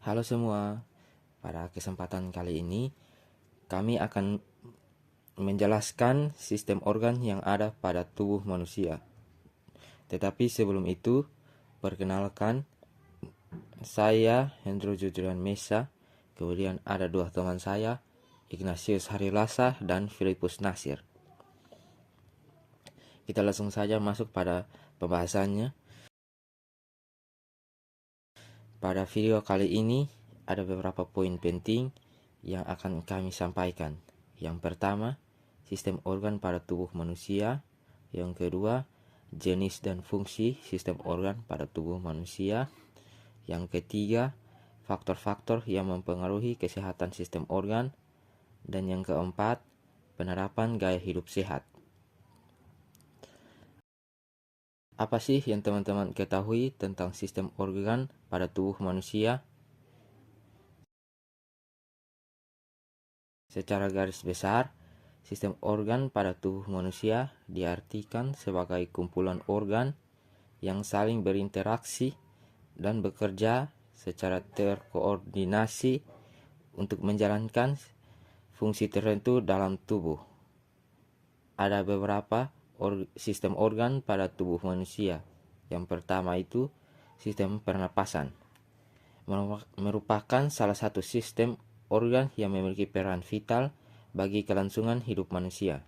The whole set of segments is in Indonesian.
Halo semua, pada kesempatan kali ini kami akan menjelaskan sistem organ yang ada pada tubuh manusia. Tetapi sebelum itu, perkenalkan saya Hendro Jujuran Mesa, kemudian ada dua teman saya, Ignatius Harilasa dan Filipus Nasir. Kita langsung saja masuk pada pembahasannya. Pada video kali ini ada beberapa poin penting yang akan kami sampaikan. Yang pertama, sistem organ pada tubuh manusia. Yang kedua, jenis dan fungsi sistem organ pada tubuh manusia. Yang ketiga, faktor-faktor yang mempengaruhi kesehatan sistem organ. Dan yang keempat, penerapan gaya hidup sehat. Apa sih yang teman-teman ketahui tentang sistem organ pada tubuh manusia? Secara garis besar, sistem organ pada tubuh manusia diartikan sebagai kumpulan organ yang saling berinteraksi dan bekerja secara terkoordinasi untuk menjalankan fungsi tertentu dalam tubuh. Ada beberapa sistem organ pada tubuh manusia. Yang pertama itu sistem pernapasan. Merupakan salah satu sistem organ yang memiliki peran vital bagi kelangsungan hidup manusia.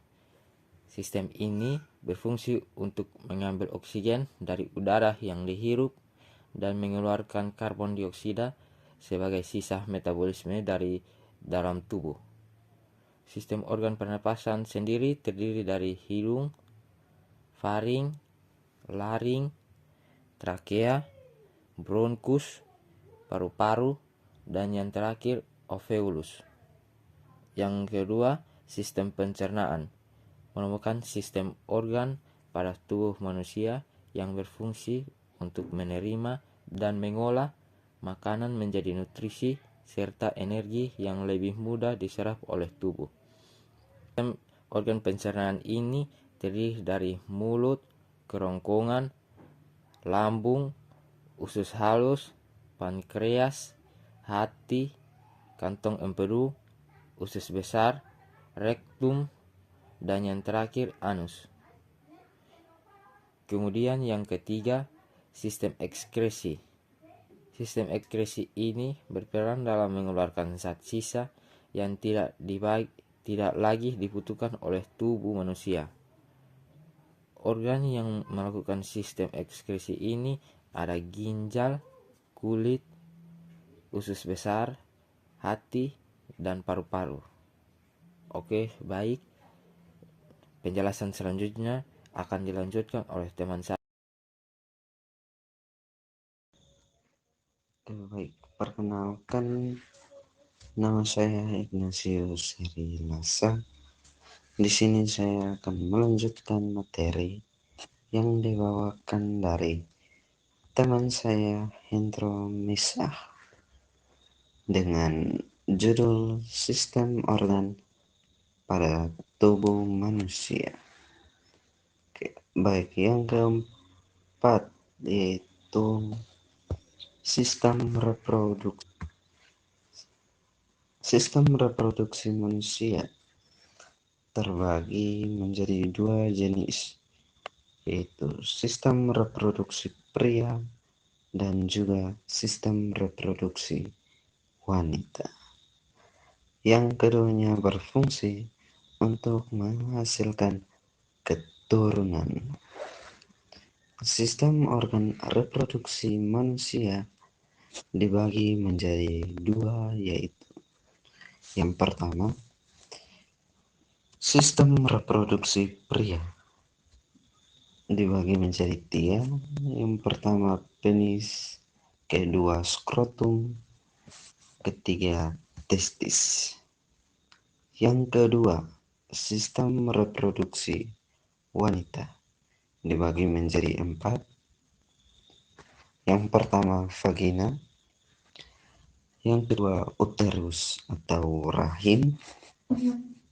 Sistem ini berfungsi untuk mengambil oksigen dari udara yang dihirup dan mengeluarkan karbon dioksida sebagai sisa metabolisme dari dalam tubuh. Sistem organ pernapasan sendiri terdiri dari hidung, faring, laring, trakea, bronkus, paru-paru, dan yang terakhir alveolus. Yang kedua, sistem pencernaan merupakan sistem organ pada tubuh manusia yang berfungsi untuk menerima dan mengolah makanan menjadi nutrisi serta energi yang lebih mudah diserap oleh tubuh. Sistem organ pencernaan ini terdiri dari mulut, kerongkongan, lambung, usus halus, pankreas, hati, kantong empedu, usus besar, rektum, dan yang terakhir anus. Kemudian yang ketiga, sistem ekskresi. Sistem ekskresi ini berperan dalam mengeluarkan zat sisa yang tidak lagi dibutuhkan oleh tubuh manusia. Organ yang melakukan sistem ekskresi ini ada ginjal, kulit, usus besar, hati, dan paru-paru. Oke, baik. Penjelasan selanjutnya akan dilanjutkan oleh teman saya. Baik, perkenalkan, nama saya Ignatius Harilasa. Di sini saya akan melanjutkan materi yang dibawakan dari teman saya Hendro Misah dengan judul Sistem Organ pada Tubuh Manusia. Oke, baik, yang keempat yaitu sistem reproduksi. Sistem reproduksi manusia terbagi menjadi dua jenis, yaitu sistem reproduksi pria dan juga sistem reproduksi wanita. Yang keduanya berfungsi untuk menghasilkan keturunan. Sistem organ reproduksi manusia dibagi menjadi dua, yaitu yang pertama, sistem reproduksi pria dibagi menjadi tiga. Yang pertama penis, kedua skrotum, ketiga testis. Yang kedua, sistem reproduksi wanita dibagi menjadi empat. Yang pertama vagina, yang kedua uterus atau rahim,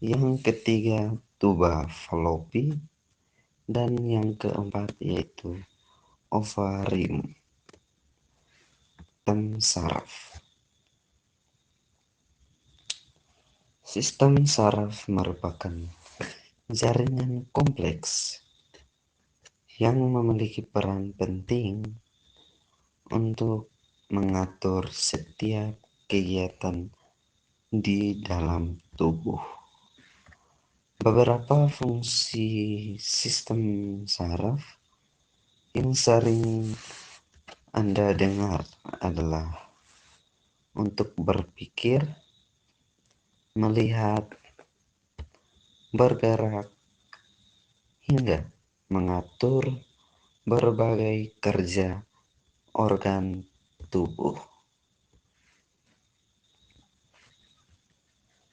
yang ketiga tuba fallopi, dan yang keempat yaitu ovarium, tem saraf. Sistem saraf merupakan jaringan kompleks yang memiliki peran penting untuk mengatur setiap kegiatan di dalam tubuh. Beberapa fungsi sistem saraf yang sering Anda dengar adalah untuk berpikir, melihat, bergerak, hingga mengatur berbagai kerja organ tubuh.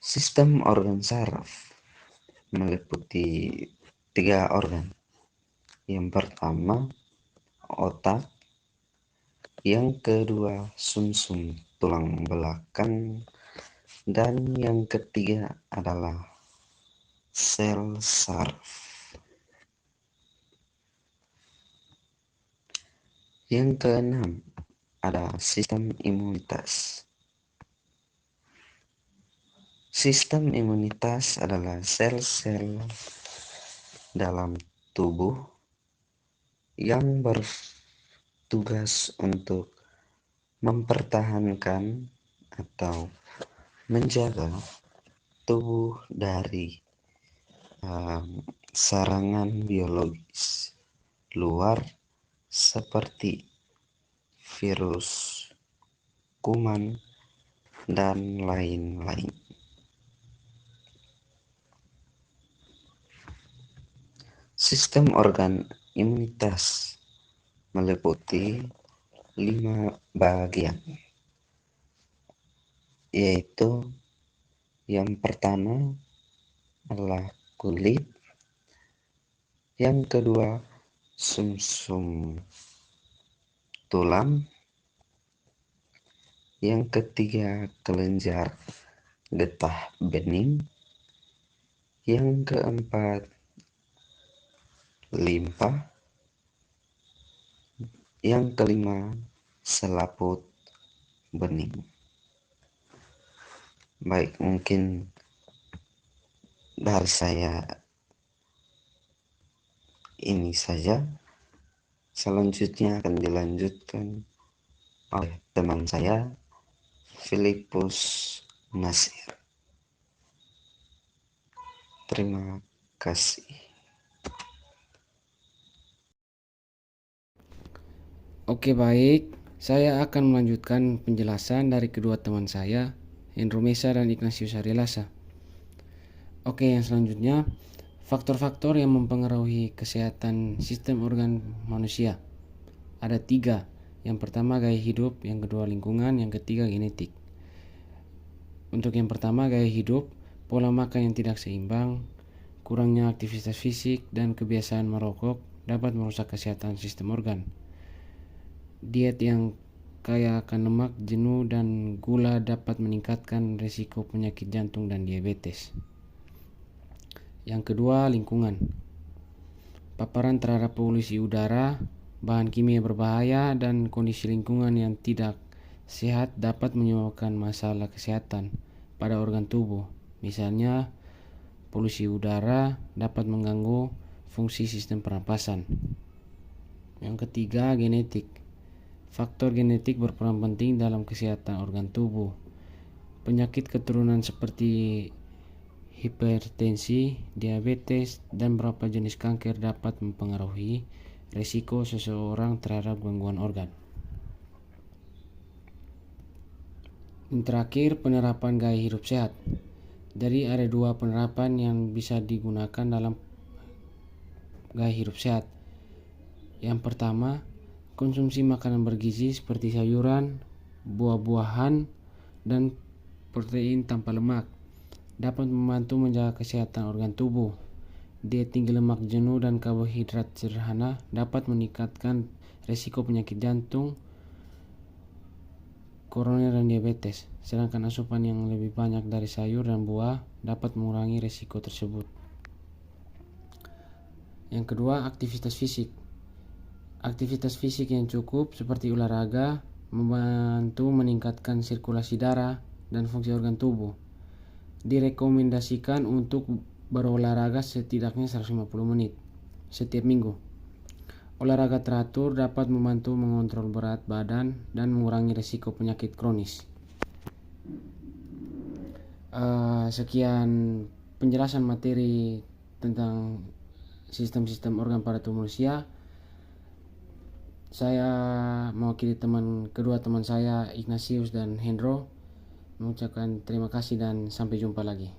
Sistem organ saraf meliputi 3 organ. Yang pertama, otak. Yang kedua, sumsum tulang belakang. Dan yang ketiga adalah sel saraf. Yang keenam ada sistem imunitas. Sistem imunitas adalah sel-sel dalam tubuh yang bertugas untuk mempertahankan atau menjaga tubuh dari serangan biologis luar seperti virus, kuman, dan lain-lain. Sistem organ imunitas meliputi 5 bagian, yaitu yang pertama adalah kulit, yang kedua sumsum tulang, yang ketiga kelenjar getah bening, yang keempat limpa, yang kelima selaput bening. Baik, mungkin dari saya ini saja. Selanjutnya akan dilanjutkan oleh teman saya, Filipus Nasir. Terima kasih. Oke, baik. Saya akan melanjutkan penjelasan dari kedua teman saya, Hendro Mesa dan Ignatius Arielasa. Oke, yang selanjutnya, faktor-faktor yang mempengaruhi kesehatan sistem organ manusia. Ada 3. Yang pertama gaya hidup, yang kedua lingkungan, yang ketiga genetik. Untuk yang pertama gaya hidup, pola makan yang tidak seimbang, kurangnya aktivitas fisik, dan kebiasaan merokok dapat merusak kesehatan sistem organ. Diet yang kaya akan lemak, jenuh, dan gula dapat meningkatkan risiko penyakit jantung dan diabetes. Yang kedua, lingkungan. Paparan terhadap polusi udara, bahan kimia berbahaya, dan kondisi lingkungan yang tidak sehat dapat menyebabkan masalah kesehatan pada organ tubuh. Misalnya, polusi udara dapat mengganggu fungsi sistem pernapasan. Yang ketiga, genetik. Faktor genetik berperan penting dalam kesehatan organ tubuh. Penyakit keturunan seperti hipertensi, diabetes, dan beberapa jenis kanker dapat mempengaruhi risiko seseorang terhadap gangguan organ. Yang terakhir, penerapan gaya hidup sehat. Jadi ada 2 penerapan yang bisa digunakan dalam gaya hidup sehat. Yang pertama, konsumsi makanan bergizi seperti sayuran, buah-buahan, dan protein tanpa lemak dapat membantu menjaga kesehatan organ tubuh. Diet tinggi lemak jenuh dan karbohidrat sederhana dapat meningkatkan risiko penyakit jantung, koroner, dan diabetes. Sedangkan asupan yang lebih banyak dari sayur dan buah dapat mengurangi risiko tersebut. Yang kedua, aktivitas fisik. Aktivitas fisik yang cukup seperti olahraga membantu meningkatkan sirkulasi darah dan fungsi organ tubuh. direkomendasikan untuk berolahraga setidaknya 150 menit setiap minggu. Olahraga teratur dapat membantu mengontrol berat badan dan mengurangi risiko penyakit kronis. Sekian penjelasan materi tentang sistem-sistem organ pada tubuh manusia. Saya mewakili kedua teman saya, Ignatius dan Hendro, mengucapkan terima kasih dan sampai jumpa lagi.